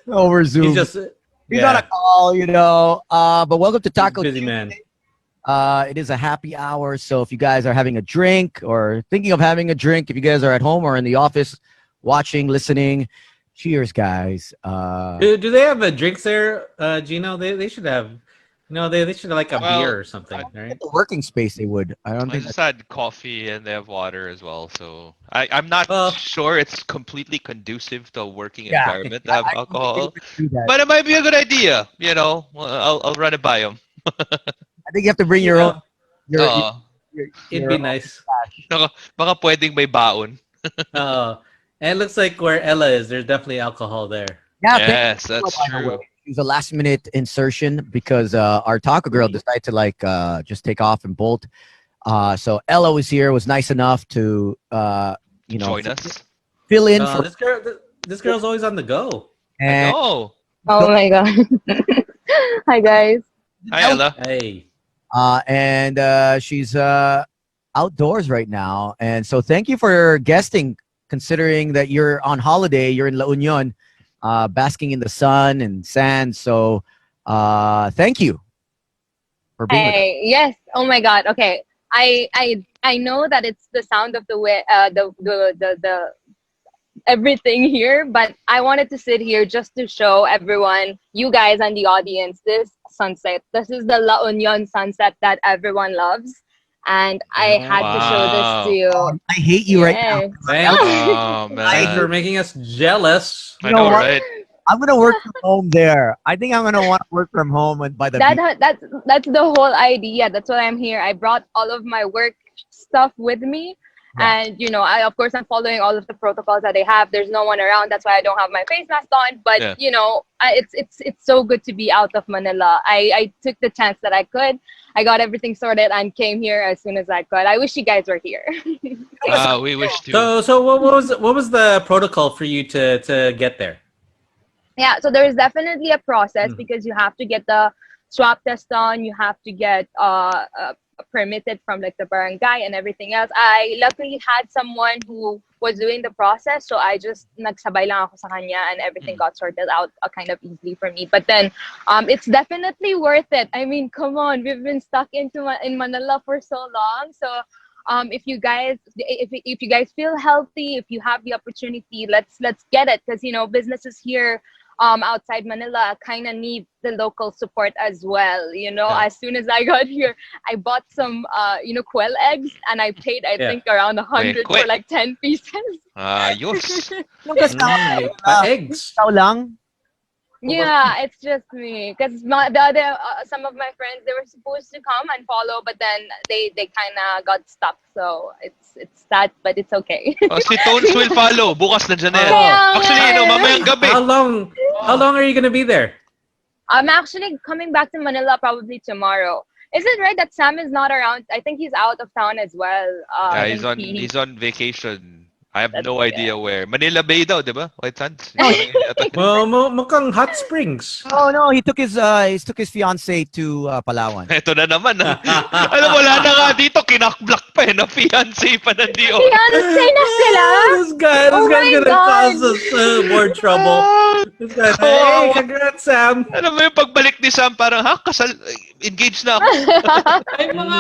over Zoom. He's on a call, but welcome to Taco busy Tuesday. man. It is a happy hour, so if you guys are having a drink or thinking of having a drink, if you guys are at home or in the office watching, listening, cheers, guys. Do they have drinks there, Gino? They should have. They should have like a beer or something, right? The working space they would. I don't think just had coffee and they have water as well. So I'm not sure it's completely conducive to a working environment to have alcohol, but it might be a good idea. I'll run it by them. I think you have to bring your own. It'd be nice. Baka pwedeng may baon. And it looks like where Ella is, there's definitely alcohol there. Yeah, yes, that's true. It was a last minute insertion because our taco girl decided to just take off and bolt. So Ella was here, was nice enough to join us, fill in for this girl's always on the go. And oh my god. Hi guys. Hi Ella. Hey. And she's outdoors right now, and so thank you for guesting, considering that you're on holiday, you're in La Union, basking in the sun and sand. So thank you for being with us. Yes. Oh my god. Okay. I know that it's the sound of the way the everything here, but I wanted to sit here just to show everyone, you guys and the audience, this sunset. This is the La Union sunset that everyone loves, and I had to show this to you. I hate you right now. Thanks for making us jealous. I know, right? I'm gonna work from home there. I think I'm gonna want to work from home by the beach. That's the whole idea. That's why I'm here. I brought all of my work stuff with me. And I'm following all of the protocols that they have. There's no one around. That's why I don't have my face mask on. But it's so good to be out of Manila. I took the chance that I could. I got everything sorted and came here as soon as I could. I wish you guys were here. We wish to. So what was the protocol for you to get there? Yeah, so there is definitely a process because you have to get the swab test done. You have to get permitted from like the barangay and everything else. I luckily had someone who was doing the process, so I just nagsabay lang ako sa kanya and everything got sorted out kind of easily for me. But then it's definitely worth it. I mean, come on, we've been stuck in Manila for so long. So if you guys feel healthy, if you have the opportunity, let's get it, because businesses here outside Manila kind of need the local support as well. As soon as I got here, I bought some quail eggs, and I paid I think around 100 for like 10 pieces. Yos. Eggs. Yeah, it's just me, because the other some of my friends, they were supposed to come and follow, but then they kind of got stuck. So it's sad, but it's okay. Si Tones will follow. Bukas na dyan na yan. Actually, mamayang gabi. How long are you gonna be there? I'm actually coming back to Manila probably tomorrow. Is it right that Sam is not around? I think he's out of town as well. He's on vacation. I have no idea where. Manila Bay daw, di ba? White Sands. Well, mukhang hot springs. Oh no, he took his fiancée to Palawan. Ito na naman. Alam, wala na nga dito. Kinakblock pa na fiancé pa nandiyo. Fiancé na sila? This guy's gonna cause us more trouble. Hey, congrats, Sam. Alam mo yung pagbalik ni Sam, parang, kasal, engaged na ako.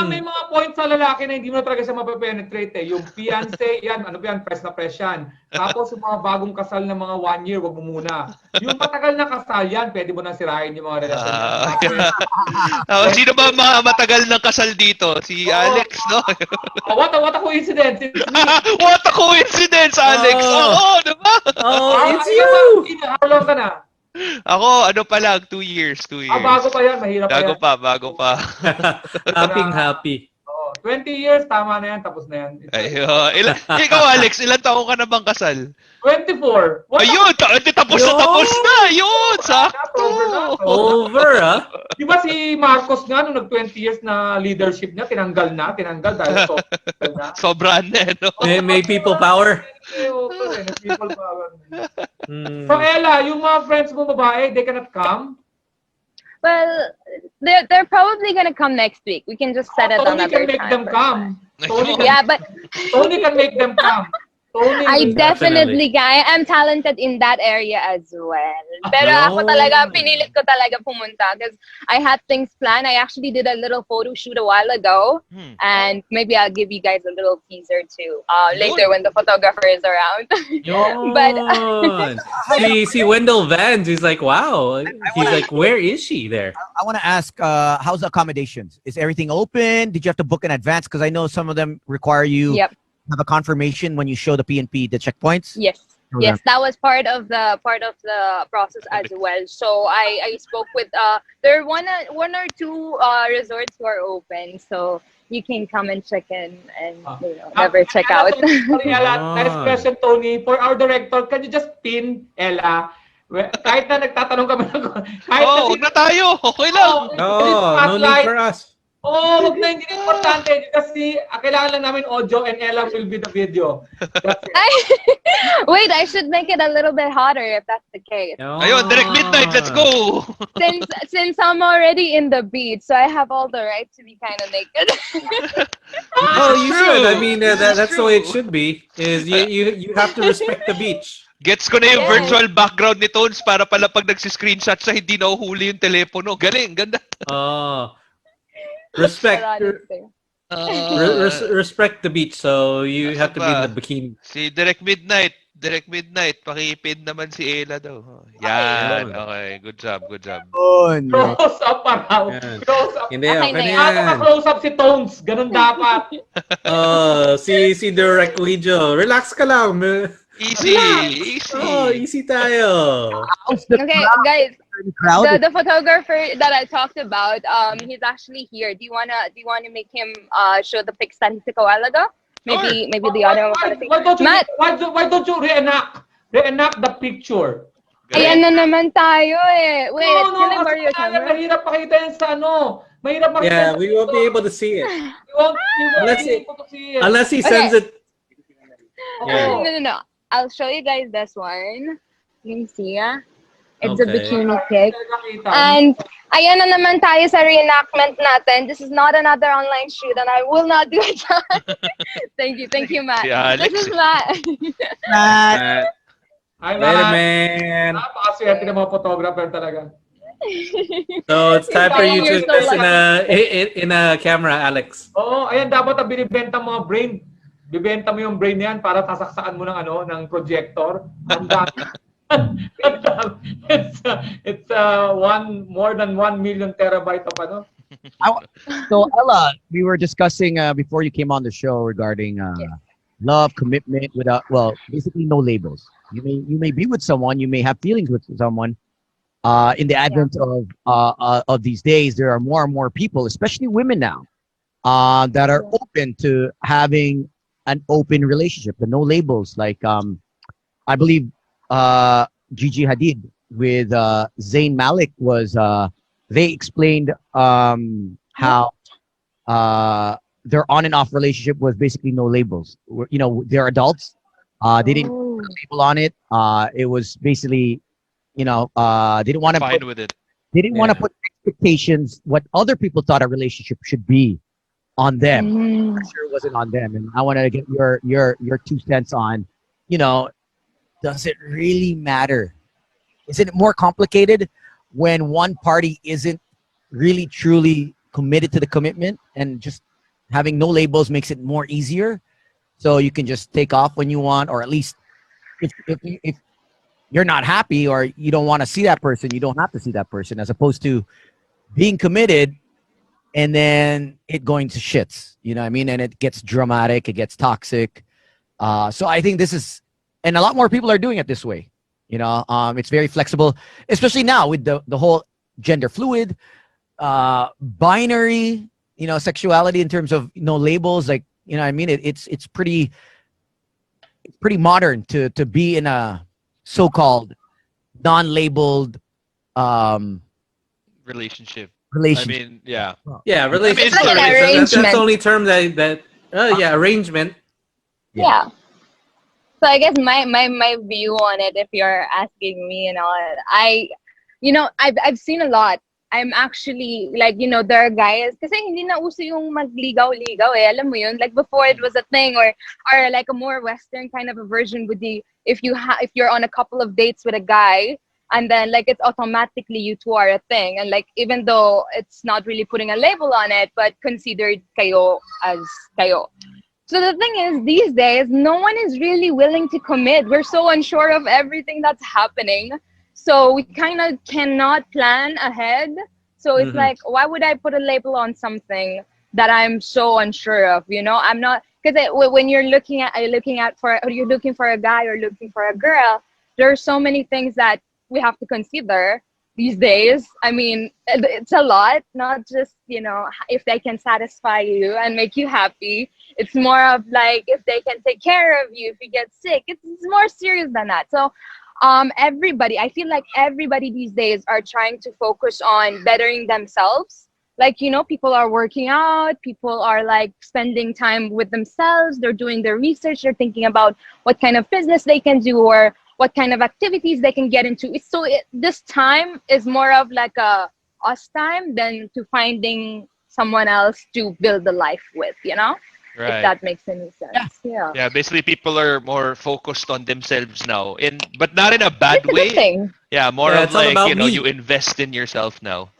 may mga points sa lalaki na hindi mo talaga siya mapapenetrate. Yung fiancé, yan, ano ba yan, press na press yan. Tapos yung mga bagong kasal na mga 1 year, wag mo muna. Yung matagal na kasal yan, pwede mo nang sirain yung mga relasyon. Sino ba mga matagal ng kasal dito? Si Alex, no? What a coincidence. What a coincidence, Alex. Diba? It's you. How long ka na? Ako, pa lang, 2 years. Bago pa yan, mahirap Bago pa. Happy. 20 years, tama na yan, tapos na yan. Ikaw, Alex, ilan taong ka na bang kasal? 24. Ayun, tapos na. Yun, sakto. Over, ha? Di ba si Marcos nga, nung nag-20 years na leadership niya, tinanggal dahil sobrang na, no? May people power. People power. So, Ella, yung mga friends mo babae, they cannot come? Well, they're probably gonna come next week. We can just set it Toni another can make time. them come. Yeah, but Toni can make them come. Tony, I Definitely. definitely can. I'm talented in that area as well. Pero ako talaga, pinilit ko talaga pumunta because I had things planned. I actually did a little photo shoot a while ago. Hmm. And maybe I'll give you guys a little teaser too later Yun. when the photographer is around. But Yun. See Wendell Vans. He's like, wow. He's like, where is she there? I want to ask, how's the accommodations? Is everything open? Did you have to book in advance? Because I know some of them require you yep. have a confirmation when you show the PNP the checkpoints. Yes. Show Yes, them. that was part of the process as well. So I spoke with there are one or two resorts who are open, so you can come and check in and never check out. Sorry, Ella. Nice Ah. question, Tony. For our director, can you just pin Ella? Kahit na nagtatanong kami kahit na Huwag na tayo. Okay lang. No need for us. wag na, hindi na importante. Kasi kailangan lang namin audio and Ella will be the video. That's it. Wait, I should make it a little bit hotter if that's the case. Ayun, direct midnight. Let's go. Since I'm already in the beach, so I have all the right to be kind of naked. Oh, you True. should. I mean, This is that's the way it true. should be. Is you have to respect the beach. Gets ko na yung Yes. virtual background ni Tones para pala pag nagsiscreenshot siya, hindi nahuhuli yung telepono. Galing, ganda. Oh, respect. Respect the beach. So you Asa have to be in pa? the bikini. Si Direct Midnight, pakipin naman si Ella daw. Yan, Ayun. okay. Good job. Yun. Close up pa raw. Yan. Close up. Hindi, Okay okay na na yan. yan. Close up si Tones. Ganun dapat. Si Direct Lijo. Relax ka lang. Easy. Oh, easy tayo. Okay, guys. Crowd. The photographer that I talked about, he's actually here. Do you wanna make him show the pics that he took a while ago? Maybe the other one. Matt, Why don't you reenact the picture? ayan na naman tayo eh. Wait, can I borrow your kasi camera? mahirap pakita yan sa ano. Mahirap pakita Yeah, yan we sa won't be able to see it. You won't be able to see it. Unless he sends it. Oo. No. I'll show you guys this one. You can see, it's a Okay. bikini pic. Nakita. And ayan na naman tayo sa reenactment natin. This is not another online shoot and I will not do it. Thank you, Matt. Si Alex. This is Matt. Hi, Later, man. man. Napakaswerte ng mga photographer talaga. So it's time for you to You're so invest in a camera, Alex. Oo, ayan dapat ang binibenta mga brain. Bibenta mo yung brain niyan para sasaksakan mo ng projector. Ang dami. it's more than 1 million terabyte of ano. So Ella, we were discussing before you came on the show regarding love, commitment, without basically no labels. You may be with someone, you may have feelings with someone. In the advent of these days, there are more and more people, especially women now, that are open to having an open relationship, the no labels. Like I believe Gigi Hadid with Zayn Malik was they explained how their on and off relationship was basically no labels. They're adults. They didn't put a label on it. It was basically, they didn't want to Fine with it. they didn't want to put expectations what other people thought a relationship should be on them. Sure, it wasn't on them. And I want to get your 2 cents on, does it really matter? Is it more complicated when one party isn't really truly committed to the commitment, and just having no labels makes it more easier? So you can just take off when you want, or at least if you're not happy or you don't want to see that person, you don't have to see that person, as opposed to being committed and then it going to shits, you know what I mean? And it gets dramatic, it gets toxic. So I think this is, and a lot more people are doing it this way. It's very flexible, especially now with the whole gender fluid, binary, sexuality in terms of no labels. Like, you know what I mean? It's pretty modern to be in a so-called non-labeled Relationship. I relationship. mean, yeah. Yeah, relationship. It's like an That's arrangement. the only term that arrangement. Yeah. So I guess my view on it, if you're asking me and all, I've seen a lot I'm actually like, there are guys kasi hindi na uso yung magligaw-ligaw eh. Alam mo yun? Like before it was a thing, or like a more Western kind of a version would be if you're on a couple of dates with a guy, and then like it's automatically you two are a thing, and like even though it's not really putting a label on it, but considered kayo as kayo. So the thing is, these days, no one is really willing to commit. We're so unsure of everything that's happening. So we kind of cannot plan ahead. So it's like, why would I put a label on something that I'm so unsure of? I'm not, because when you're looking for a guy or looking for a girl, there are so many things that we have to consider these days. I mean, it's a lot, not just, if they can satisfy you and make you happy. It's more of like if they can take care of you if you get sick. It's more serious than that. So I feel like everybody these days are trying to focus on bettering themselves. Like, people are working out, people are like spending time with themselves, they're doing their research, they're thinking about what kind of business they can do or what kind of activities they can get into. This time is more of like a us time than to finding someone else to build a life with, Right. If that makes any sense. Yeah. Basically people are more focused on themselves now, but not in a bad It's a way. good thing. Yeah, more Yeah, of it's all like, about me. you invest in yourself now.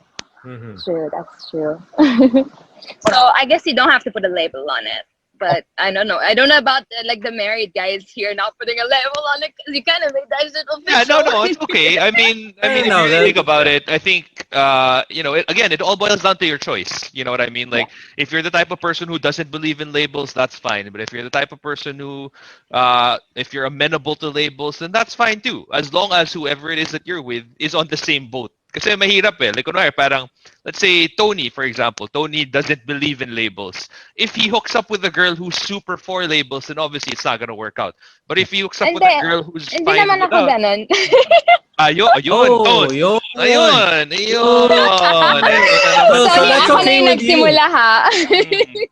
True, that's true. So I guess you don't have to put a label on it. But I don't know. I don't know about the married guys here not putting a label on it because you kind of made that shit official. Yeah, no, it's okay. I mean, if No, you think about it, I think, it all boils down to your choice. You know what I mean? Like, if you're the type of person who doesn't believe in labels, that's fine. But if you're the type of person who, if you're amenable to labels, then that's fine too. As long as whoever it is that you're with is on the same boat. Kasi mahirap eh. Like, kunwari, parang, let's say, Toni, for example. Toni doesn't believe in labels. If he hooks up with a girl who's super for labels, then obviously it's not gonna work out. But if he hooks up with a girl who's Hindi fine naman ako without... ganun. Ayun, Oh, Toast. yun. Ayun. So that's ako na okay yung with you. nagsimula ha.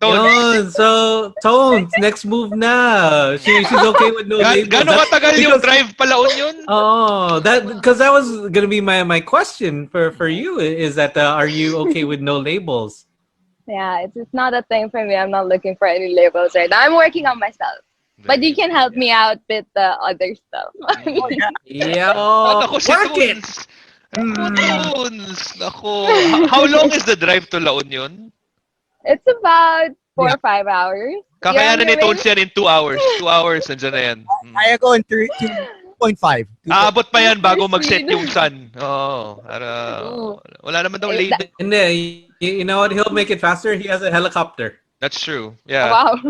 Yun. So, Tones, next move na. She's okay with no labels. Gano'ng katagal yung drive pala yun? Oh, because that was gonna be my question for you is that are you okay with no labels? Yeah, it's not a thing for me. I'm not looking for any labels right now. I'm working on myself. But you can help me out with the other stuff. Yeah. Naku, si Work it. Toons. Toons. Naku. How long is the drive to La Union? It's about 4 or 5 hours. Kakayanan ni Toons yan in 2 hours. 2 hours, nandiyan na yan. Kaya ko in 2.5. Abot pa yan bago mag-set yung sun. Oo. Wala naman daw label. And you know what? He'll make it faster. He has a helicopter. That's true. Yeah. Wow.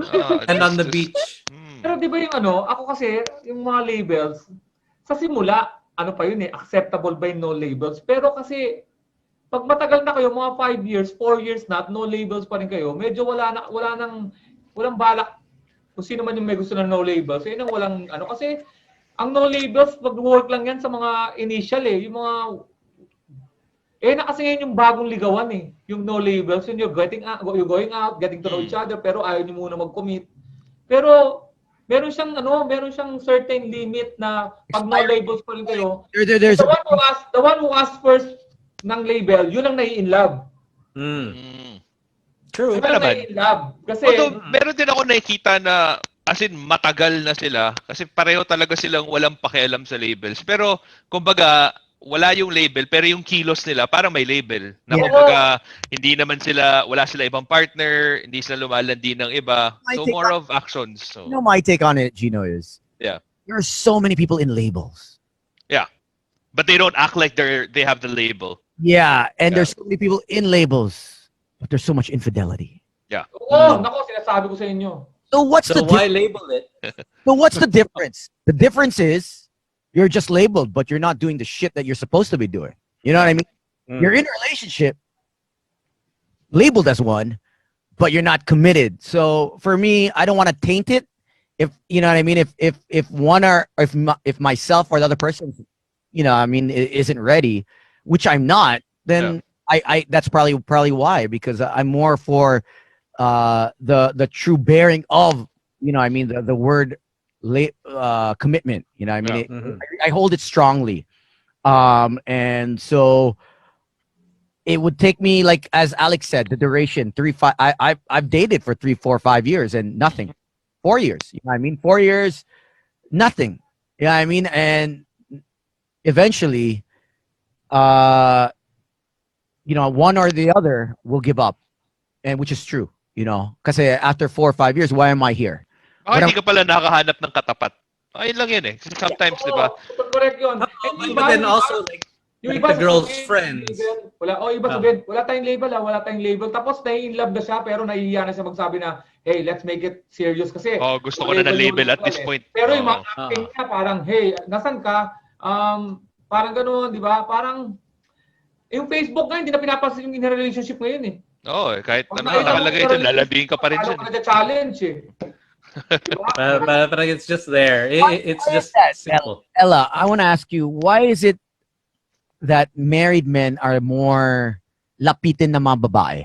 And on the beach. Pero di ba yung ako kasi, yung mga labels, sa simula, pa yun acceptable by no labels. Pero kasi, pag matagal na kayo, mga 5 years, 4 years na, no labels pa rin kayo, medyo walang balak kung sino man yung may gusto ng no labels. Yun ang walang, kasi, ang no labels, mag-work lang yan sa mga initial yung mga, na kasi ngayon yung bagong ligawan yung no labels, yun you're going out, getting to know each other, pero ayaw nyo muna mag-commit. Pero, meron siyang certain limit na pag no labels pa rin kayo, the one who asks first ng label, yun ang nai-inlove. True. Yun ang nai-inlove. Kasi, although, meron din ako nakikita na, as in, matagal na sila. Kasi pareho talaga silang walang pakialam sa labels. Pero, kumbaga, wala yung label, pero yung kilos nila, parang may label. Na kumbaga, wala sila ibang partner, hindi sila lumalandi ng iba. So, more of actions. So. My take on it, Gino, is there are so many people in labels. Yeah. But they don't act like they have the label. Yeah, and there's so many people in labels, but there's so much infidelity. Yeah. Nako, sinasabi ko sa inyo. So why label it? So what's the difference? The difference is you're just labeled, but you're not doing the shit that you're supposed to be doing. You know what I mean? You're in a relationship, labeled as one, but you're not committed. So for me, I don't want to taint it. If you know what I mean, if one or if myself or the other person, isn't ready, which I'm not, then I that's probably why, because I'm more for the true bearing of the word commitment. I hold it strongly, and so it would take me, like as Alex said, the duration 3-5. I've dated for 3-4-5 years and nothing. 4 years. You know what I mean? 4 years, nothing. You know what I mean? And eventually, one or the other will give up, and which is true. Because after 4 or 5 years, why am I here? Hindi ka pala nakahanap ng katapat. Ayun lang yun eh. Sometimes, di ba? Correct yun. But then also, like the girl's friends. Iba sabihin, wala tayong label. Tapos nai-in-love na siya, pero nahihiya na siya magsabi na, hey, let's make it serious kasi. Gusto ko na label at this point. Pero yung mga acting niya, parang, hey, nasan ka? Parang gano'n, di ba? Parang, yung Facebook nga, hindi na pinapansin yung in-relationship ngayon eh. Kahit nakalagay ito, lalabihin ka pa rin dyan. Challenge eh. But it's just there. It's just simple. Ella, I want to ask you, why is it that married men are more lapitin na mga babae?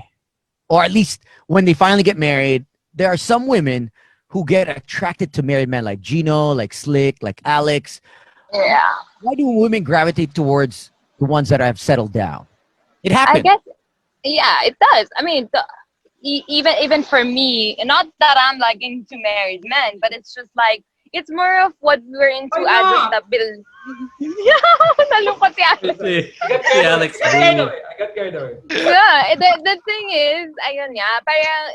Or at least when they finally get married, there are some women who get attracted to married men like Gino, like Slick, like Alex. Yeah. Why do women gravitate towards the ones that have settled down? It happens. I guess, yeah, it does. I mean, even for me, not that I'm like into married men, but it's just like, it's more of what we're into as a stability. Nalungkot si Alex. Si Alex. I got carried away. Yeah, the thing is, ayun nga, parang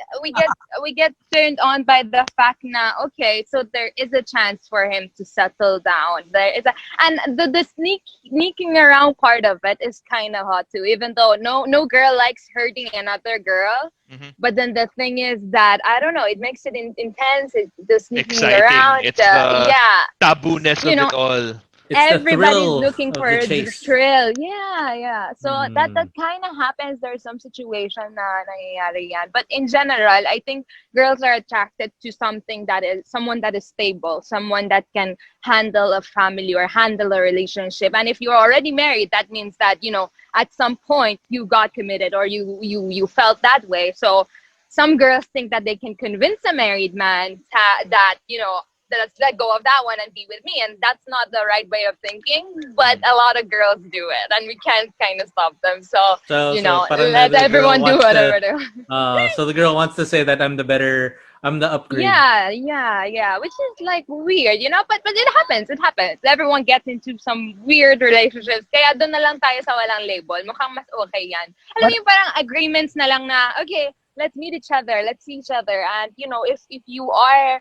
we get turned on by the fact na, okay, so there is a chance for him to settle down. There is and the sneaking around part of it is kind of hot too, even though no girl likes hurting another girl. Mm-hmm. But then the thing is that, I don't know, it makes it intense. It's the sneaking exciting. Around. It's the taboo-ness of it all. Everybody's looking for the thrill. Yeah. So that kind of happens. There's some situation na nangyayari yan. But in general, I think girls are attracted to someone that is stable, someone that can handle a family or handle a relationship. And if you're already married, that means that, at some point you got committed or you felt that way. So some girls think that they can convince a married man that, let's let go of that one and be with me, and that's not the right way of thinking, but a lot of girls do it and we can't kind of stop them, so let everyone do whatever they want. So the girl wants to say that I'm the upgrade. Yeah, which is like weird, but it happens. Everyone gets into some weird relationships, kaya doon na lang tayo sa walang label, mukhang mas okay yan. Alam mo yung parang agreements na lang na, okay, let's meet each other, let's see each other, and if you are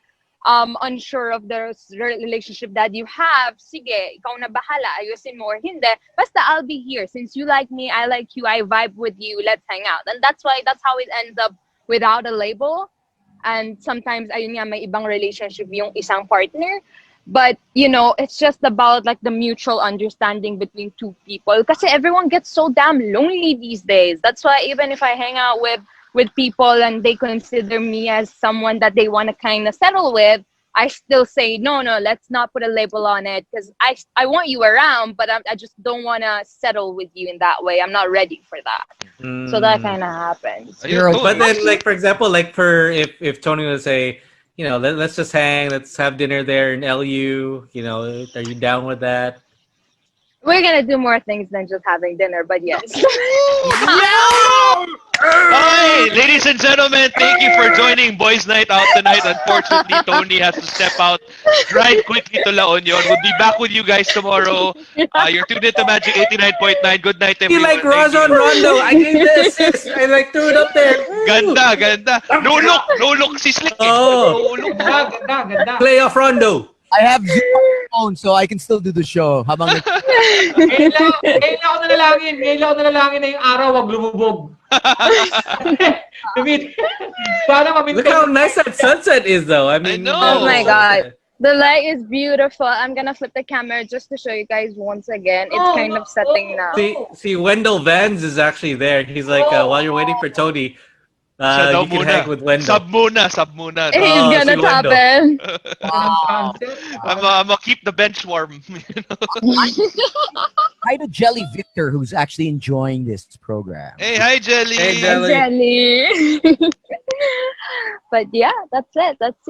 unsure of the relationship that you have, sige, ikaw na bahala, ayusin mo or hindi. Basta I'll be here. Since you like me, I like you, I vibe with you, let's hang out. And that's how it ends up without a label. And sometimes, ayun nga, may ibang relationship yung isang partner. But, it's just about like the mutual understanding between two people. Kasi everyone gets so damn lonely these days. That's why even if I hang out with people and they consider me as someone that they want to kind of settle with, I still say, no, let's not put a label on it, because I want you around, but I just don't want to settle with you in that way. I'm not ready for that. So that kind of happens. But then, like, for example, like if Toni would say, let's just hang, let's have dinner there in LU, are you down with that? We're going to do more things than just having dinner, but yes. Hi, ladies and gentlemen, thank you for joining Boys Night Out tonight. Unfortunately, Toni has to step out, drive quickly to La Union. We'll be back with you guys tomorrow. You're tuned into Magic 89.9. Good night, everyone. You like Rajon Rondo. I gave the assist. I threw it up there. Ganda. No look, si Slick. Oh. No look. Ganda. Playoff Rondo. I have Zoom on my phone, so I can still do the show. Habang Ngayon ako nanalangin na yung araw wag lumubog. Look how nice that sunset is, though. I mean, oh my God. The light is beautiful. I'm going to flip the camera just to show you guys once again. It's kind of setting now. See, Wendell Vans is actually there. He's like, while you're waiting for Toni, you can hang with Wendell. Sub muna. He's gonna top in. wow. I'm gonna keep the bench warm. Hi to Jelly Victor, who's actually enjoying this program. Hey, hi Jelly. Hey, Jelly. But yeah, that's it. Let's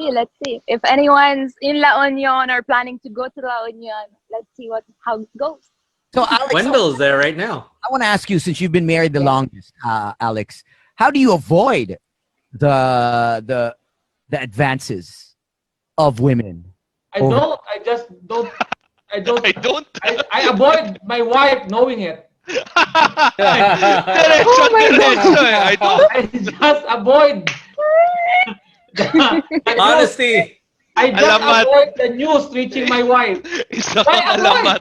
see. If anyone's in La Union or planning to go to La Union, let's see how it goes. So Alex, Wendell's there right now. I want to ask you, since you've been married the longest, Alex, how do you avoid the advances of women? I don't. I just don't. I don't. I avoid my wife knowing it. Diretso, diretso eh. I don't. I just avoid. the Honesty. I just Alamat. avoid the news reaching my wife. Isa Why kang avoid? alamat.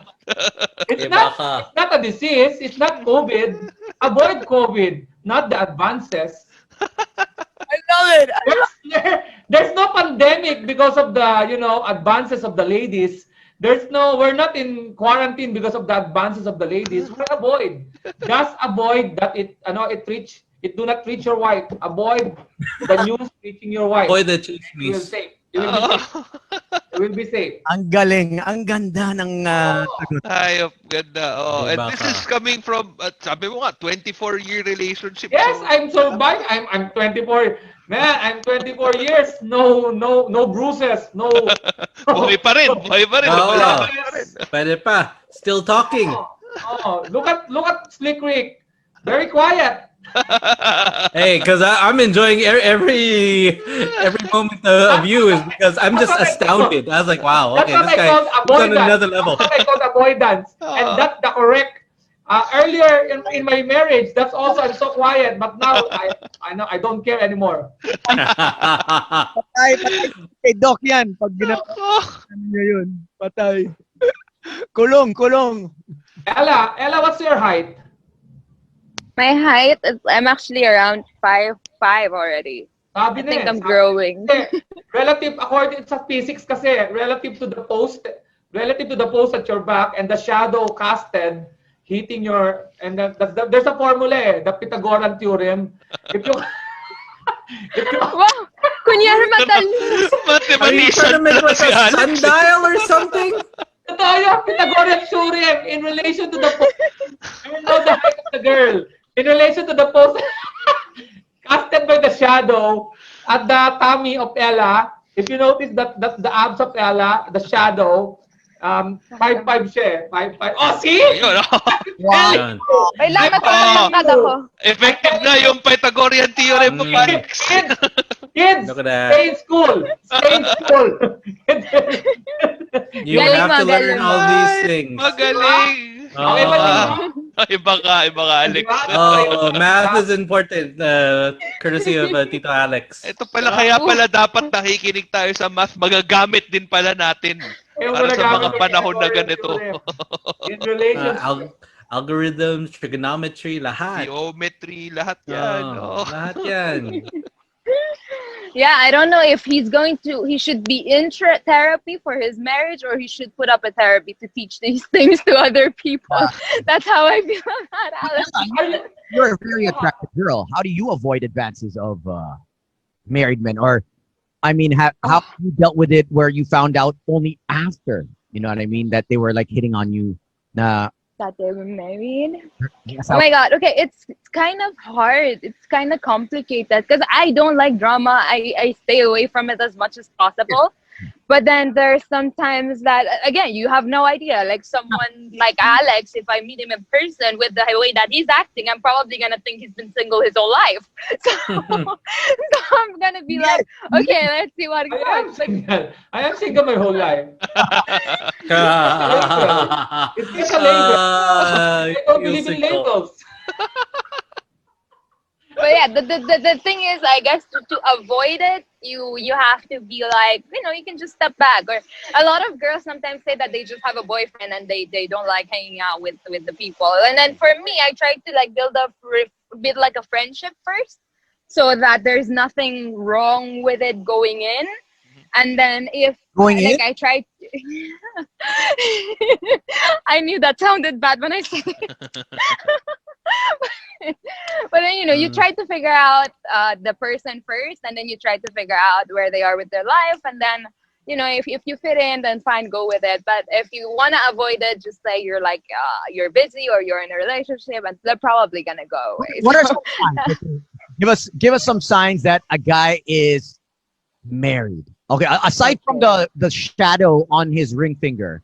It's Iba not. ka. It's not a disease. It's not COVID. Avoid COVID, not the advances. I love it. There's no pandemic because of the advances of the ladies. We're not in quarantine because of the advances of the ladies. We avoid. Just avoid that it do not reach your wife. Avoid the news reaching your wife. Avoid the You will chismis. safe. You will be safe. You will be safe. Ang galing. Ang ganda ng sagot. Ayop, ganda. Oh, and Iba this ka. is coming from, sabi mo nga, 24-year relationship. Yes, so, I'm surviving. I'm 24. Man, I'm 24 years. No bruises. No. buhay pa rin. Buhay pa rin. Oo. Wala pa rin. Pwede pa. Still talking. Look at Slick Rick. Very quiet. Hey, because I'm enjoying every moment of you is because I'm just astounded. I was like, wow, That's okay, what this I guy call is on avoidance. another level. That's what I call avoidance. And that's the correct. Earlier in my marriage, that's also I'm so quiet. But now I know I don't care anymore. Patay. Kay Doc yan. Pag ginawa niya yun. Patay. Kulong. Ella, what's your height? My height is I'm actually around 5'5" already. Sabi I na think eh, I'm sabi- growing. Relative according sa physics kasi, relative to the post at your back and the shadow casted hitting your there's a formula eh, the Pythagorean theorem. If you Wow! Kunyari matalino. Are you trying to Mathematician make pala like si a Alex. sundial or something? Totoo yung Pythagorean theorem in relation to the post. You know the height of the girl. In relation to the post casted by the shadow at the tummy of Ella. If you notice that the abs of Ella, the shadow, 5'5" siya eh. 5'5". Oh, see? Yun, oh. Yan. Wait lang, matulad ako. Effective na yung Pythagorean theorem mo, Alex. Kids, Look at that. stay in school. Stay in school. You Galing have to mo, learn galing. all these things. Magaling. Okay ba, Iba ka, Alex. Oh, math is important. Courtesy of Tito Alex. Ito pala, kaya pala dapat nakikinig tayo sa math. Magagamit din pala natin. Para sa mga panahon na ganito. In relation Algorithms, trigonometry, lahat. Geometry, lahat yan. Oh. Lahat yan. Yeah, I don't know if he should be in therapy for his marriage or he should put up a therapy to teach these things to other people. That's how I feel about Alex. You're a very attractive girl. How do you avoid advances of married men? Or, I mean, how you dealt with it where you found out only after, you know what I mean, that they were like hitting on you? That they were married. Yes, Oh my god. Okay, it's kind of hard. It's kind of complicated because I don't like drama. I stay away from it as much as possible. But then there's sometimes that again you have no idea. Like someone like Alex, if I meet him in person with the way that he's acting, I'm probably gonna think he's been single his whole life. So I'm gonna be like, okay, let's see what I am goes. Like, single. I am single my whole life. It's just a label. I don't believe in labels. but yeah, the thing is, I guess to avoid it, you have to be like, you can just step back. Or a lot of girls sometimes say that they just have a boyfriend and they don't like hanging out with the people. And then for me, I try to like build like a friendship first, so that there's nothing wrong with it going in. And then if I tried, I knew that sounded bad when I said it. But then you try to figure out the person first, and then you try to figure out where they are with their life, and then if you fit in, then fine, go with it. But if you want to avoid it, just say you're like you're busy or you're in a relationship, and they're probably gonna go away. What are some signs? Give us some signs that a guy is married. Okay, aside from the shadow on his ring finger,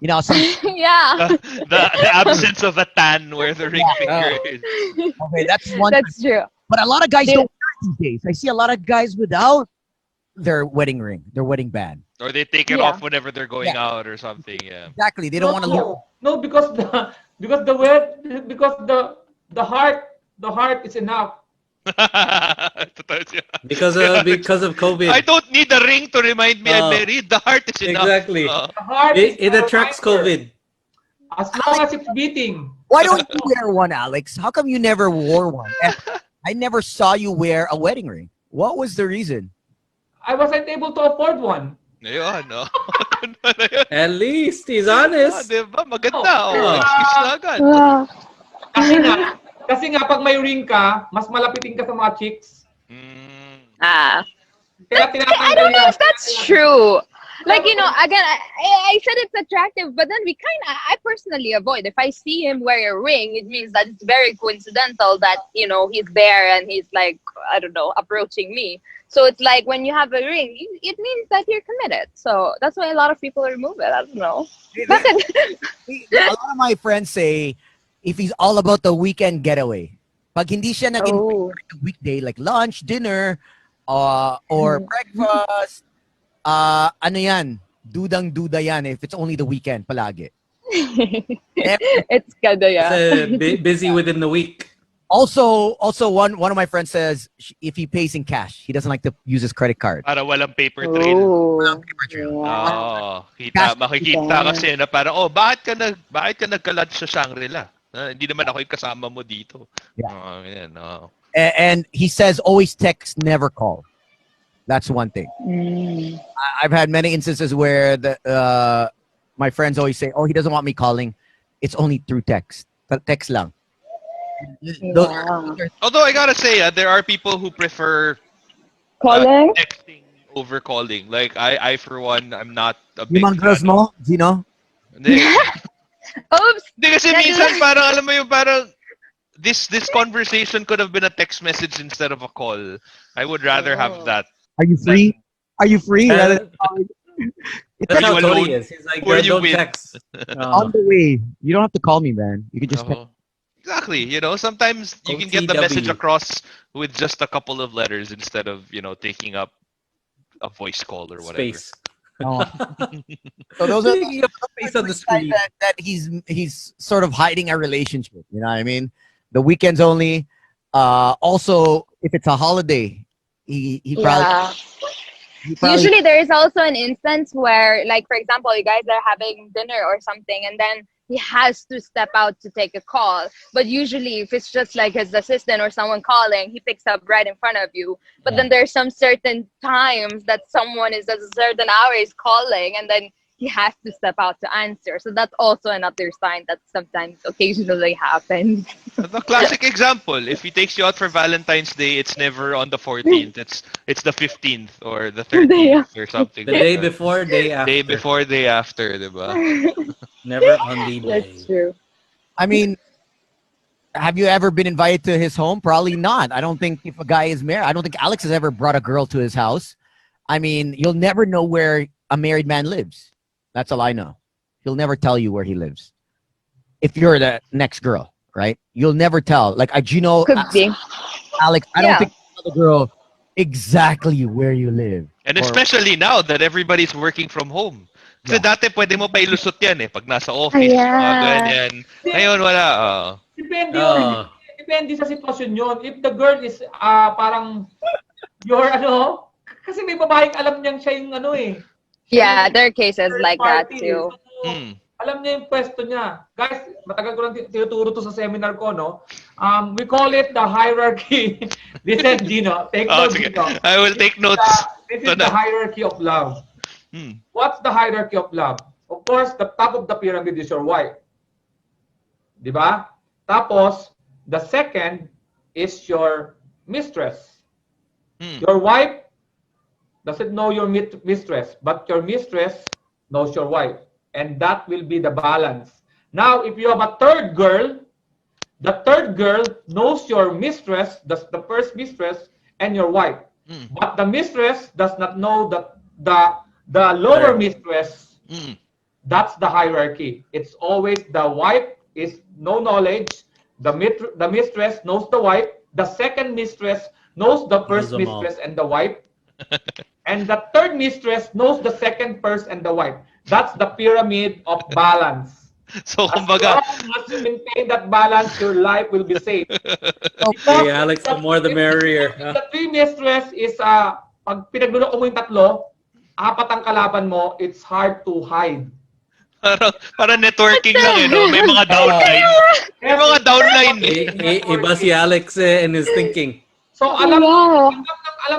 You know, some Yeah, The absence of a tan where the ring finger is. okay, that's one. that's true. But a lot of guys They- don't wear it these days. I see a lot of guys without their wedding ring, their wedding band. Or they take it Yeah. off whenever they're going out or something. Yeah. Exactly. They don't want to lose. No, because the heart is enough. Totoo siya. Because of COVID. I don't need a ring to remind me I'm Oh. married. The heart is enough. Exactly. The heart It is a attracts reminder. COVID. As long as it's beating. Why don't you wear one, Alex? How come you never wore one? And I never saw you wear a wedding ring. What was the reason? I wasn't able to afford one. Ayun, no? At least he's Ah, honest. diba? Maganda. Oh, Oh. excuse na agad. Wow. Kasi nga pag may ring ka, mas malapitin ka sa mga chicks. Mm. Kaya I tinatanggal don't know yan. if that's true. Like, you know, again, I said it's attractive, but then I personally avoid. If I see him wear a ring, it means that it's very coincidental that, you know, he's there and he's like, I don't know, approaching me. So it's like when you have a ring, it means that you're committed. So that's why a lot of people remove it. I don't know. A lot of my friends say if he's all about the weekend getaway. Pag hindi siya naging Oh. weekday, like lunch, dinner, or breakfast, ano yan, dudang-duda yan if it's only the weekend palagi. It's kada, yeah. Kasi busy within the week. Also, one of my friends says if he pays in cash, he doesn't like to use his credit card. Para walang paper trail. Oh. trail. Oo. Cash- Makikita Yeah. kasi na parang, bakit ka nagka-lunch sa Shangri-La? Hindi naman ako yung kasama mo dito. Yeah. Yan, oo. And he says always text, never call. That's one thing. Mm. I've had many instances where my friends always say, "Oh, he doesn't want me calling. It's only through text. Text lang." Those Yeah. Although I gotta say, there are people who prefer Calling? texting over calling. Like I for one, I'm not a Yung big mga girls fan of- mo, Gino? Hindi. Oops. Hindi kasi minsan parang alam mo yung parang this conversation could have been a text message instead of a call. I would rather have that. Are you free? Are you free? Rather than calling. That's how you Tony alone? is. He's like, Who are you don't with?" text. On the way. You don't have to call me, man. You can just text. Oo. Exactly. You know, sometimes you can get the message OTW. across with just a couple of letters instead of, taking up a voice call or whatever. Space. Oh. So those are You have space on the screen. that he's sort of hiding a relationship. You know what I mean? The weekends only. Also, if it's a holiday, he probably, Yeah. he probably Usually there is also an instance where, like, for example, you guys are having dinner or something, and then he has to step out to take a call. But usually, if it's just like his assistant or someone calling, he picks up right in front of you. But then there's some certain times that someone is at a certain hour is calling, and then he has to step out to answer. So that's also another sign that sometimes occasionally happens. The classic example, if he takes you out for Valentine's Day, it's never on the 14th. It's the 15th or the 13th or something. The like day that. before, day after. Day before, day after, diba? Never on the day. That's true. I mean, have you ever been invited to his home? Probably not. I don't think if a guy is married, I don't think Alex has ever brought a girl to his house. I mean, you'll never know where a married man lives. That's all I know. He'll never tell you where he lives. If you're the next girl, right? You'll never tell. Like, Gino, Could be. Alex, I don't Yeah. think you tell the girl exactly where you live. And Or- especially now that everybody's working from home. Kasi dati pwede mo pa ilusot yan pag nasa office, Yeah. mga ganyan. Ngayon wala. Depende Oh. yun. Depende sa sitwasyon yun. If the girl is parang your kasi may babaeng alam niyang siya yung Yeah, there are cases like that party. too. So, alam niya yung pwesto niya. Guys, matagal ko lang tinuturo to sa seminar ko, no? We call it the hierarchy. Listen, Gino. Take notes, Sige. Gino. I will take notes. This is the hierarchy of love. Hmm. What's the hierarchy of love? Of course, the top of the pyramid is your wife. Di ba? Tapos, the second is your mistress. Your wife doesn't know your mistress, but your mistress knows your wife. And that will be the balance. Now, if you have a third girl, the third girl knows your mistress, that's the first mistress, and your wife. But the mistress does not know the lower mistress That's the hierarchy. It's always the wife is no knowledge. The mistress knows the wife. The second mistress knows the first Knows them all. mistress and the wife. And the third mistress knows the second person and the wife. That's the pyramid of balance. So, As kumbaga, long as you maintain that balance, your life will be safe. Okay, Alex, the more the merrier. The three mistress is, pag pinagluloko mo yung tatlo, apat ang kalaban mo, it's hard to hide. parang networking lang eh, no? May mga downline. May mga downline eh. Iba si Alex and his thinking. So, alam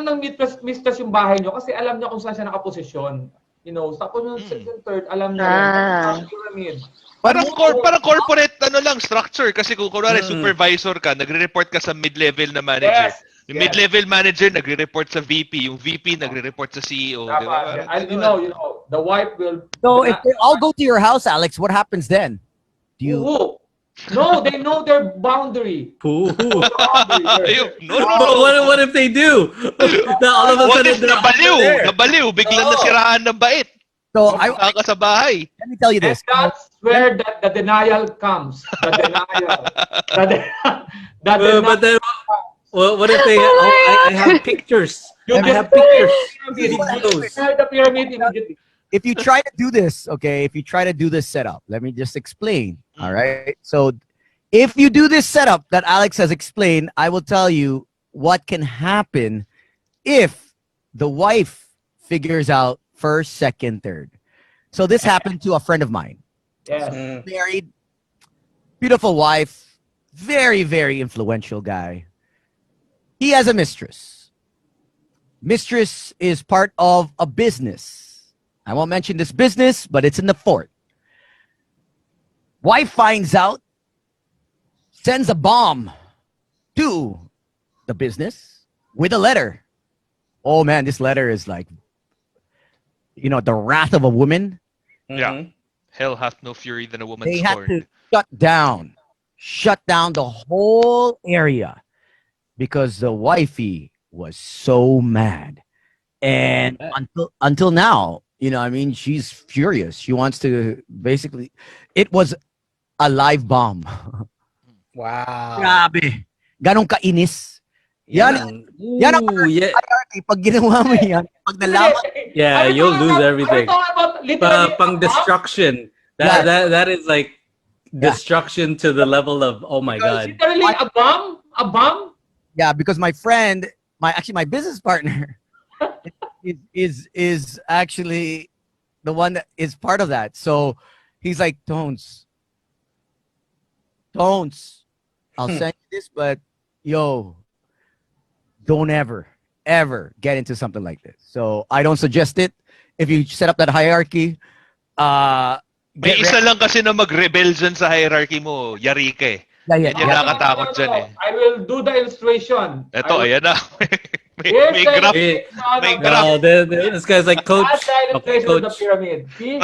ng mistress yung bahay nyo kasi alam niya kung saan siya nakaposisyon. You know, tapos yung second, third, alam niya rin. Pyramid. Parang corporate lang structure kasi kung kunwari supervisor ka, nagre-report ka sa mid-level na manager. Yes. Yung mid-level manager nagre-report sa VP, yung VP nagre-report sa CEO, di ba? And you know, the wife will. So if they all go to your house, Alex, what happens then? Do you? No, they know their boundary. Ooh. No. What if they do? All of a What sudden, if nabaliw, biglang nasiraan ng bait. So Ka sa bahay. let me tell you this. And that's where the denial comes. The denial. But then, what if they? I have pictures. You I have destroy pictures. the pyramid immediately. If you try to do this, okay, if you try to do this setup, let me just explain. All right. So if you do this setup that Alex has explained, I will tell you what can happen if the wife figures out first, second, third. So this happened to a friend of mine. Yes. Married, beautiful wife, very, very influential guy. He has a mistress. Mistress is part of a business. I won't mention this business, but it's in the fort. Wife finds out, sends a bomb to the business with a letter. Oh man, this letter is like, the wrath of a woman. Yeah. Hell hath no fury than a woman They had scorned. to shut down the whole area because the wifey was so mad. And until now, she's furious. She wants to basically, it was a live bomb. Wow. Grabe. Ganong kainis. Yan ang hierarchy. Pag ginawa mo yan, pag nalaman. Yeah, you'll lose everything. Pang Literally, destruction. That is like destruction to the level of, oh my God. literally a bomb. Yeah, because my friend, my business partner is actually the one that is part of that. So he's like, Tones, I'll send you this, but don't ever get into something like this. So I don't suggest it. If you set up that hierarchy, May isa lang kasi na mag-rebel dyan sa hierarchy mo, yari ka eh. Yeah. Yan yung nakatakot dyan eh. I will do the illustration. Ito, ayan na. Here's may the graph. illustration May of graph. No, this guy's like, coach. That's the illustration of the Coach. pyramid. See?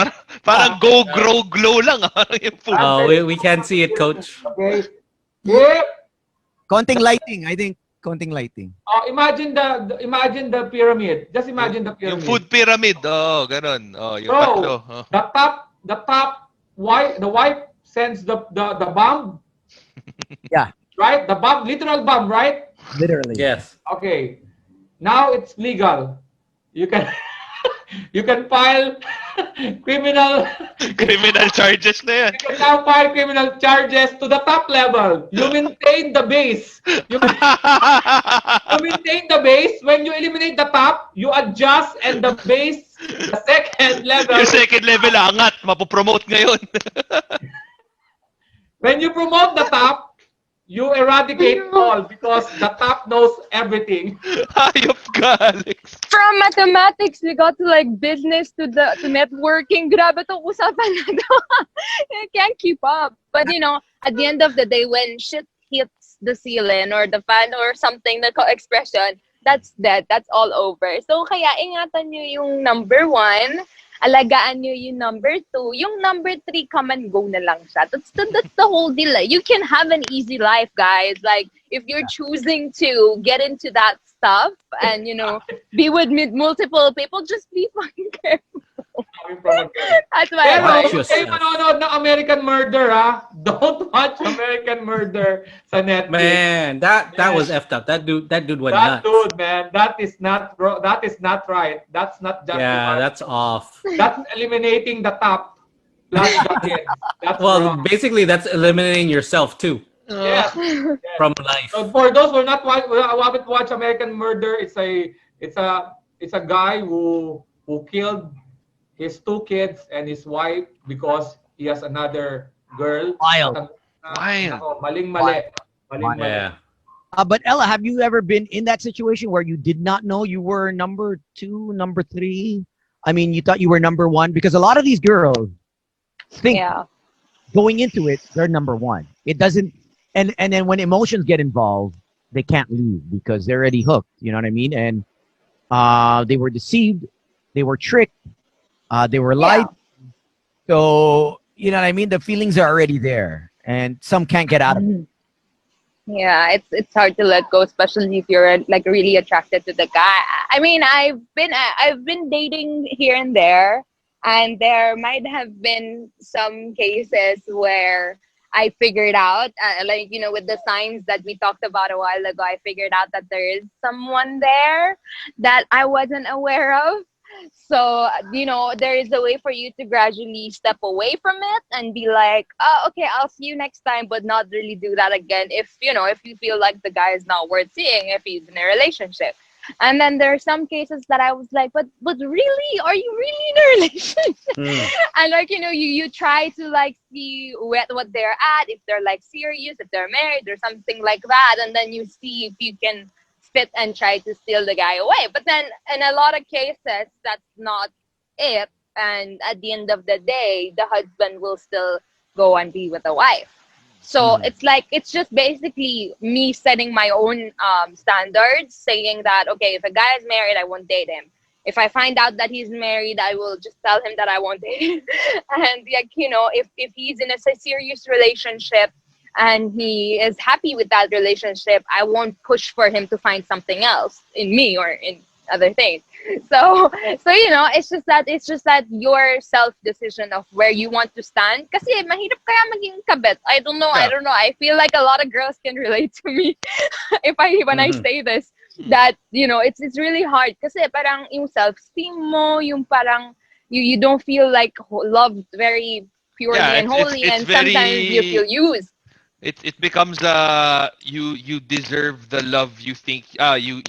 Parang go, grow, glow lang. Yung food. Oh, we can't see it, coach. Okay. Here. Konting lighting, I think. Konting lighting. Imagine the pyramid. Just imagine the pyramid. Yung food pyramid. Oh, ganun. Oh, yung So, tatlo. Oh. the top the wife sends the bomb. Yeah. Right? The bomb, literal bomb, right? Literally. Yes. Okay. Now it's legal. You can you can file criminal charges na yan. you can now file criminal charges to the top level. You maintain the base. You maintain the base. When you eliminate the top, you adjust and the base, the second level. Yung second level angat, mapopromote ngayon. When you promote the top, you eradicate all because the top knows everything. Hayop ka, Alex. From mathematics, we got to like business to networking. Grabe tong usapan na to. I can't keep up. But at the end of the day, when shit hits the ceiling or the fan or something, the expression, that's dead. That's all over. So kaya ingatan nyo yung number 1. Alagaan nyo yung number 2. Yung number 3, come and go na lang siya. That's the whole deal. You can have an easy life, guys. Like, if you're choosing to get into that stuff and, be with multiple people, just be fucking careful. That's my Pero, advice. Watch kayo yourself. manonood ng American Murder, ha? Don't watch American Murder sa Netflix. Man, that was effed up. That dude went That nuts. dude, man, that is not right. That's not justified. Yeah, that's off. That's eliminating the top plus the kids. That's Well, wrong. basically, that's eliminating yourself too Yes. from life. So for those who haven't watched American Murder, it's a guy who killed his 2 kids and his wife because he has another girl. Wild. Maling-mali. Yeah. But Ella, have you ever been in that situation where you did not know you were number 2, number 3? I mean, you thought you were number 1? Because a lot of these girls think Yeah. going into it, they're number 1. It doesn't, and then when emotions get involved, they can't leave because they're already hooked. You know what I mean? And they were deceived, they were tricked, they were lied. So you know what I mean? The feelings are already there, and some can't get out of it. Yeah, it's hard to let go, especially if you're like really attracted to the guy. I mean, I've been dating here and there, and there might have been some cases where I figured out, like, you know, with the signs that we talked about a while ago, I figured out that there is someone there that I wasn't aware of. So, you know, there is a way for you to gradually step away from it and be like, oh, okay, I'll see you next time, but not really do that again if, you know, if you feel like the guy is not worth seeing, if he's in a relationship. And then there are some cases that I was like, but really? Are you really in a relationship? And like, you know, you try to like see what they're at, if they're like serious, if they're married or something like that. And then you see if you can fit and try to steal the guy away. But then in a lot of cases, that's not it. And at the end of the day, the husband will still go and be with the wife. So it's like, it's just basically me setting my own standards, saying that, okay, if a guy is married, I won't date him. If I find out that he's married, I will just tell him that I won't date him. And like, you know, if he's in a serious relationship, and he is happy with that relationship, I won't push for him to find something else in me or in other things. So you know, it's just that your self decision of where you want to stand. Kasi mahirap kaya maging kabit. I don't know. I feel like a lot of girls can relate to me when I say this, that you know, it's really hard kasi parang yung self-esteem mo, yung parang you don't feel like loved very purely and wholly, and sometimes you feel used. It becomes you deserve the love you think you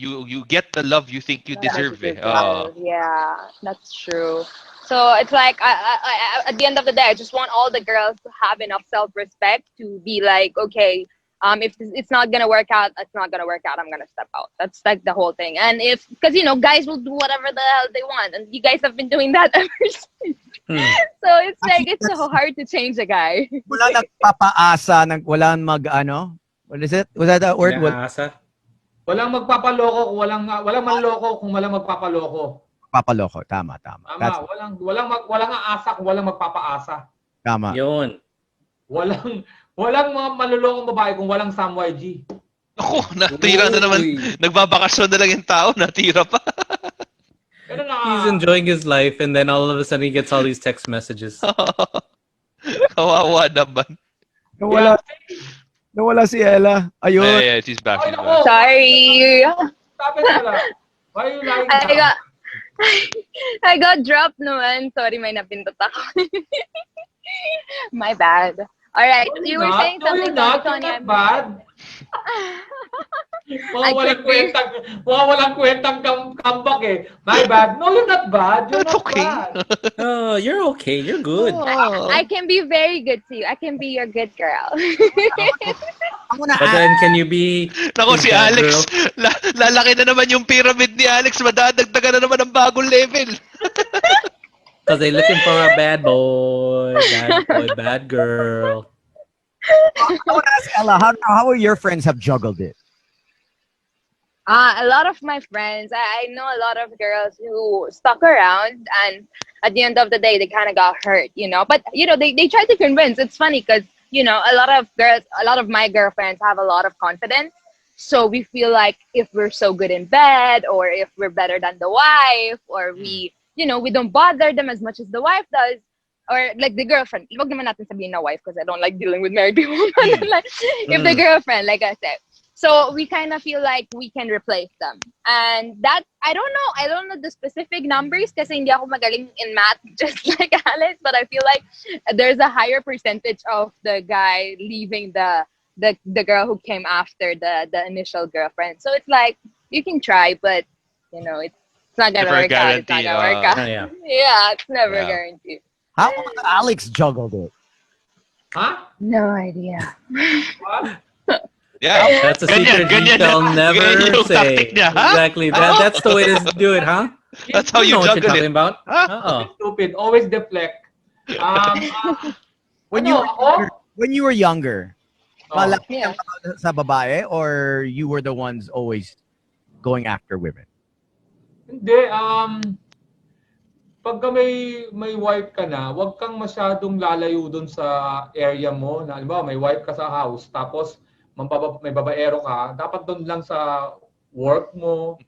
get the love you think you deserve. Yeah, that's true. So it's like I, at the end of the day, I just want all the girls to have enough self-respect to be like, okay, if it's not gonna work out, it's not gonna work out. I'm gonna step out. That's like the whole thing. And because you know, guys will do whatever the hell they want, and you guys have been doing that ever since. So it's like it's so hard to change a guy. Wala nagpapaasa, wala what is it? Was that the word? Walang magpapaloko kung walang manloko kung walang magpapaloko. Papaloko, tama. Walang aasa kung walang magpapaasa. Tama. Yun. Walang mga malulokong babae kung walang SamYG. Ako, natira na naman. Nagbabakasyon na lang yung tao, natira pa. He's enjoying his life, and then all of a sudden he gets all these text messages. Kawawa naman. Nawala si Ella. Ayun. Yeah, she's back. Sorry. Why are you lying? I got dropped naman. Sorry, may napindot ako. My bad. All right, you were saying something about Toni. You're not bad. Walang kwentang comeback eh. My bad. No, you're not bad. You're not bad. Oh, you're okay. You're good. I can be very good to you. I can be your good girl. But then can you be... Nako, si Alex. Lalaki na naman yung pyramid ni Alex. Madadagdagan na naman ng bagong level. Because they're looking for a bad boy, bad girl. I want to ask Ella, how are your friends have juggled it? A lot of my friends, I know a lot of girls who stuck around, and at the end of the day, they kind of got hurt, you know. But, you know, they try to convince. It's funny because, you know, a lot of my girlfriends have a lot of confidence. So we feel like if we're so good in bed, or if we're better than the wife, or we we don't bother them as much as the wife does. Or like the girlfriend. Wag naman natin sabihin na wife because I don't like dealing with married people. Like, if the girlfriend, like I said. So we kind of feel like we can replace them. And that, I don't know the specific numbers kasi hindi ako magaling in math just like Alex, but I feel like there's a higher percentage of the guy leaving the girl who came after the initial girlfriend. So it's like, you can try, but it's not gonna work out. It's not gonna work out. Yeah, it's never guaranteed. How Alex juggled it? Huh? No idea. What? Yeah, that's a secret he shall never say. Exactly. That's the way to do it, huh? That's how you know what you're juggle talking it. about. Uh-oh. Stupid. Always deflect. When you were younger, malaki ka ba sa babae or you were the ones always going after women? Hindi. Pagka may wife ka na, wag kang masyadong lalayo dun sa area mo. Na, halimbawa, may wife ka sa house, tapos may babaero ka, dapat dun lang sa work mo.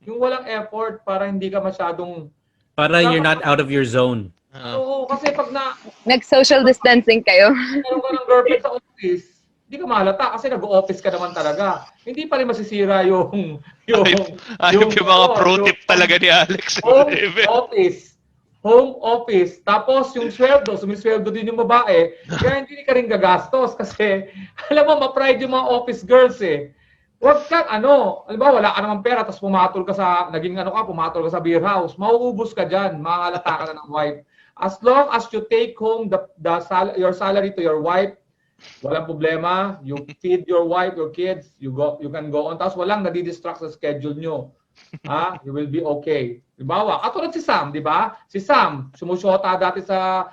Yung walang effort para hindi ka masyadong... Para you're not out of your zone. Oo, kasi pag nag-social distancing kayo. meron ka ng girlfriend sa office, hindi ka mahalata kasi nag-office ka naman talaga. Hindi pa rin masisira yung mga pro tip talaga ni Alex. Home office. Tapos yung sumisweldo din yung babae. Kaya hindi ka rin gagastos kasi alam mo, ma-pride yung mga office girls eh. Huwag kang alam ba, wala ka naman pera tapos pumatol ka sa beer house. Mauubos ka dyan. Mahalata ka na ng wife. As long as you take home your salary to your wife, walang problema. You feed your wife, your kids, you can go on. Tapos walang nadidistract sa schedule nyo. You will be okay. Diba? Katulad si Sam, di ba? Si Sam, sumusyota dati sa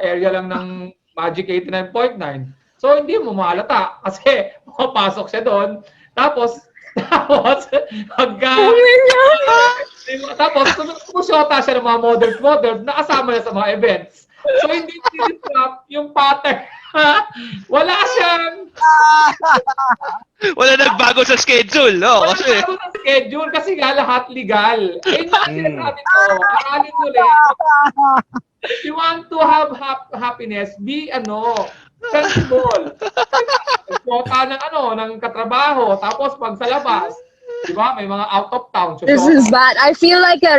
area lang ng Magic 89.9. So, hindi mo mahalata kasi mapasok siya doon. Tapos, sumusyota siya ng mga models, nakasama niya sa mga events. So, hindi disrupt yung pattern. Wala siyang... Wala nagbago sa schedule, no? Wala nagbago sa schedule kasi nga lahat legal. Sinasabi ko, aralin mo rin. If you want to have happiness, be sensible. Suota ng katrabaho, tapos pag sa labas, di ba? May mga out of town. This is bad. I feel like a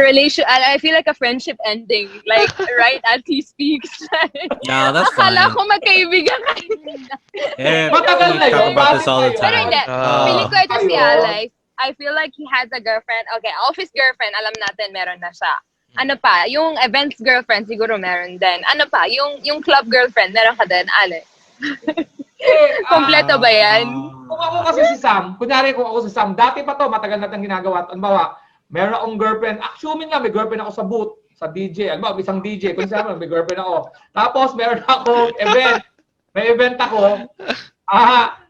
friendship ending. Like, right as he speaks. No, that's fine. Akala ko magkaibigan kayo. Matagal na yun. Talk about this all the Pero time. hindi. Feeling ko ito si Alex. I feel like he has a girlfriend. Okay, office girlfriend, alam natin meron na siya. Ano pa? Yung events girlfriend, siguro meron din. Ano pa? Yung club girlfriend, meron ka din, Alex. Kompleto ba yan? Kung ako kasi si Sam, dati pa to, matagal natin ginagawa. Halimbawa, meron akong girlfriend. Assuming nga, may girlfriend ako sa booth, sa DJ. Halimbawa, isang DJ. Kung sabi, may girlfriend ako. Tapos, meron akong event. May event ako.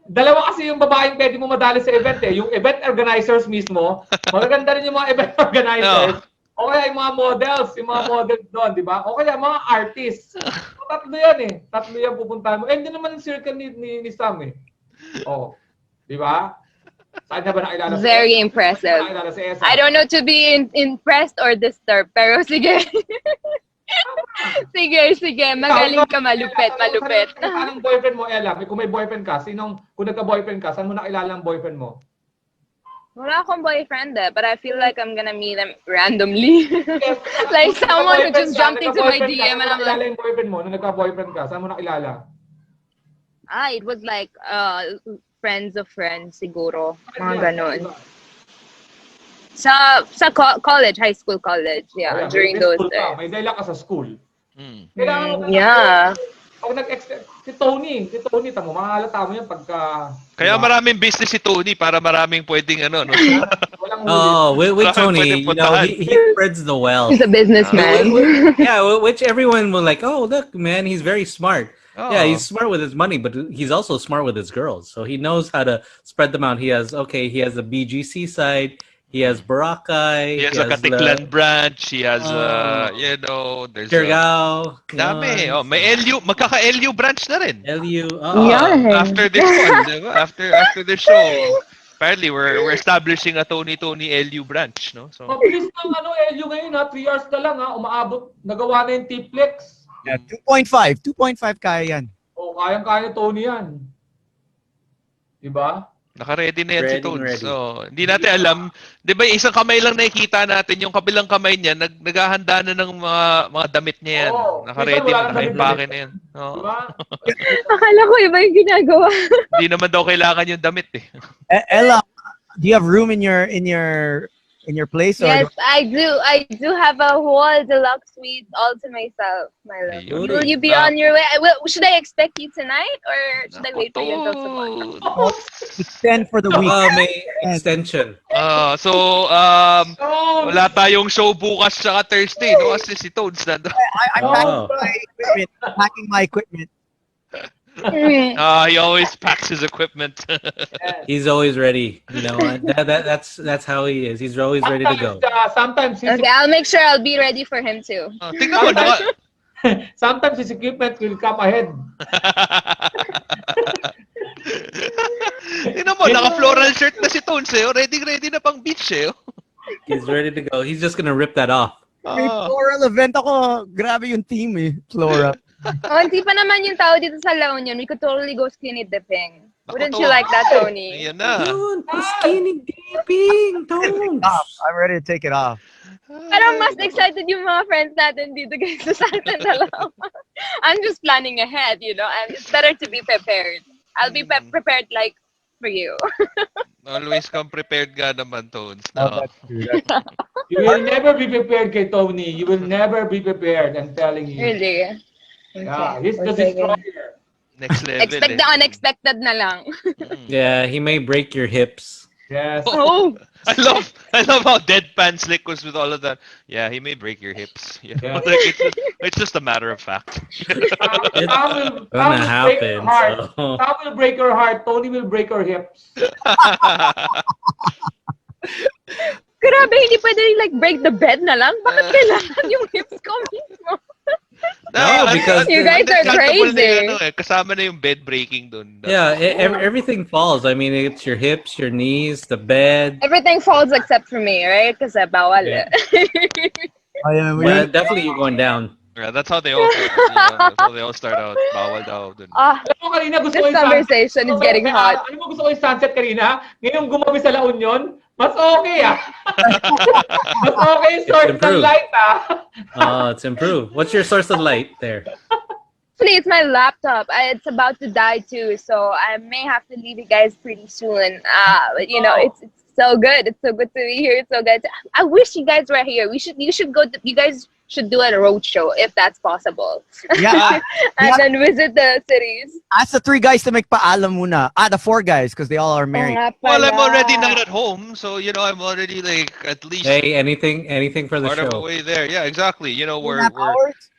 Dalawa kasi yung babaeng pwede mo madali sa event eh. Yung event organizers mismo, magaganda rin yung mga event organizers. O kaya yung mga models doon, di ba? O kaya mga artists. Tatlo yan eh. Tatlo yan pupuntahan mo. Hindi naman yung circle ni Sam eh. Di ba? Saan na ba nakilala? Very impressive. I don't know to be impressed or disturbed, pero sige. sige. Magaling ka, malupit. Anong boyfriend mo, Ella? Kung may boyfriend ka, kung nagka-boyfriend ka, saan mo nakilala ang boyfriend mo? Wala akong boyfriend but I feel like I'm gonna meet them randomly. Like someone who just jumped into my DM and I'm like... yung boyfriend mo, nung nagka-boyfriend ka, saan mo nakilala? It was like friends of friends siguro. Mga ganon. Sa college, high school college, yeah, during those days. May dahil ka sa school. Yeah. Pag si Toni, tamo, mahalata mo yan pagka... Kaya maraming business si Toni para maraming pwedeng no? With Toni, he spreads the wealth. He's a businessman. Which everyone will like, oh, look, man, he's very smart. Oh. Yeah, he's smart with his money, but he's also smart with his girls. So he knows how to spread them out. He has a BGC side. He has Boracay. He has a Katiklan branch. He has, there's Siargao. Dami. May LU. Magkaka-LU branch na rin. LU. After this one. Diba? After the show. Apparently, we're establishing a Toni LU branch, no? So. Mabilis ng LU ngayon 3 hours na lang umaabot, nagawa na yung T-Plex. Yeah, 2.5. 2.5 kaya yan. Kayang-kaya Tony yan. Diba? Naka-ready na yan si Tones. Ready. So, hindi natin alam. Di ba, isang kamay lang nakikita natin, yung kabilang kamay niya, naghahanda na ng mga damit niya yan. Naka-ready na, naka-impake na yan. Diba? Akala ko iba yung ginagawa. Hindi naman daw kailangan yung damit eh. Ella, do you have room in your place? Yes, I do have a whole deluxe suite all to myself, my love. Ayun. Will you be on your way? Should I expect you tonight or should I wait for you until tomorrow? Extend for the week. May extension. So, wala tayong show bukas tsaka Thursday, no? Kasi si Toads nandun. I'm packing my equipment. He always packs his equipment. He's always ready. You know, that's how he is. He's always ready to go. Sometimes his, Okay, I'll make sure I'll be ready for him too. Tingnan mo, sometimes his equipment will come ahead. tingnan mo, naka-floral shirt na si Tones eh. Ready na pang beach eh. He's ready to go. He's just gonna rip that off. May floral event ako. Grabe yung team eh. Floral. Hindi pa naman yung tao dito sa La Union. We could totally go skinny dipping. Wouldn't you like that, Tony? Ayan na. Yun, skinny dipping, Tones. I'm ready to take it off. Parang mas excited yung mga friends natin dito guys sa atin dalawa. I'm just planning ahead, you know, and it's better to be prepared. I'll be prepared like for you. Always come prepared ka naman, Tones. No? That's true. That's true. You will never be prepared kay Tony. You will never be prepared, I'm telling you. Really? Yeah, he's the destroyer. Next level Expect the unexpected na lang. Yeah, he may break your hips. Yes. Oh! I love how deadpan Slick was with all of that. Yeah, he may break your hips. Yeah. Yeah. Like, it's just a matter of fact. Gonna happen. So. Tom will break your heart. Tony will break your hips. Grabe, hindi pwede like break the bed na lang. Bakit kailangan yung hips ko mismo? No, because you guys are crazy. Kasama na yung bed breaking dun. Yeah, everything falls. I mean, it's your hips, your knees, the bed. Everything falls except for me, right? Kasi bawal. Yeah. Yeah, Definitely you're going down. Yeah, that's how they all start. That's how they all start out. Bawal daw dun. Alam mo kanina gusto ko This conversation is getting hot. Alam mo gusto ko yung sunset kanina? Ngayon gumabi sa La Union, mas okay Mas okay yung source ng improved. light Oh, it's improved. What's your source of light there? Actually, it's my laptop. It's about to die too, so I may have to leave you guys pretty soon. But you know, it's so good. It's so good to be here. It's so good. I wish you guys were here. You should go. You guys should do a road show if that's possible. Yeah. And then visit the cities. Ask the 3 guys to make paalam muna. The 4 guys because they all are married. Well, I'm already not at home, so you know I'm already like at least Hey, anything for the part of the show. way there. Yeah, exactly. You know, we're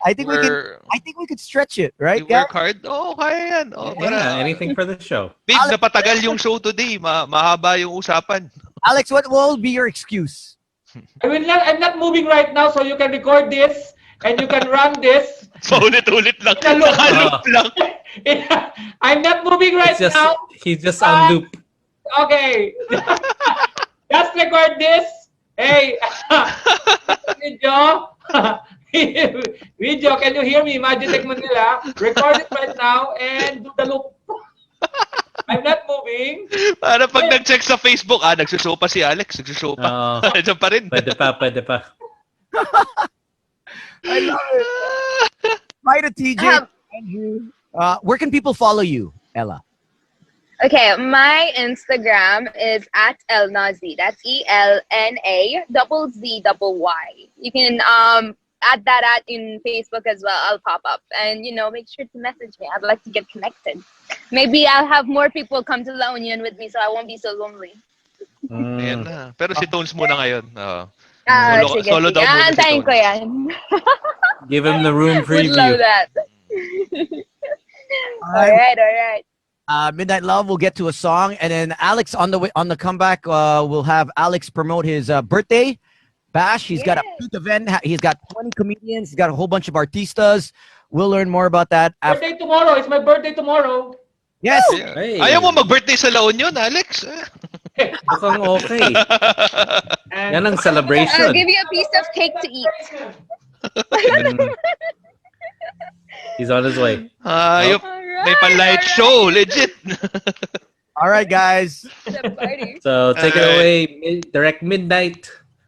I think we could stretch it, right? we work hard. Oh, kaya yan. Oh, Yeah, anything for the show. Big, napatagal yung show today. Mahaba yung usapan. Alex, what will be your excuse? I'm not moving right now, so you can record this and you can run this. So ulit-ulit lang. Nakaloop lang. I'm not moving right now. He's just on loop. Okay. Just record this. Hey, video. Video, can you hear me? Magitech Manila. Record it right now and do the loop. I'm not moving. Para pag nag-check sa Facebook, nagsushow pa si Alex. Nagsushow pa. Diyan pa rin. Pwede pa. I love it. Hi to TJ. Andrew. Where can people follow you, Ella? Okay, my Instagram is @elnazy. That's ELNAZZY. You can add that in Facebook as well. I'll pop up, and you know, make sure to message me. I'd like to get connected. Maybe I'll have more people come to La Union with me, so I won't be so lonely. Ayan na. Pero si Tones muna ngayon. Solo daw muna si Tones. Ko yan. Give him the room preview. Would love that. All right. Midnight Love will get to a song, and then Alex on the comeback. We'll have Alex promote his birthday bash. He's got a big event. He's got 20 comedians. He's got a whole bunch of artistas. We'll learn more about that. Birthday tomorrow. It's my birthday tomorrow. Yes. Hey. Ayaw mo mag-birthday sa La Union, Alex? Mukhang okay. Yan ang celebration. I'll give you a piece of cake to eat. He's on his way. May pa-light show, legit. All right, guys. The party. So take it away, direct midnight.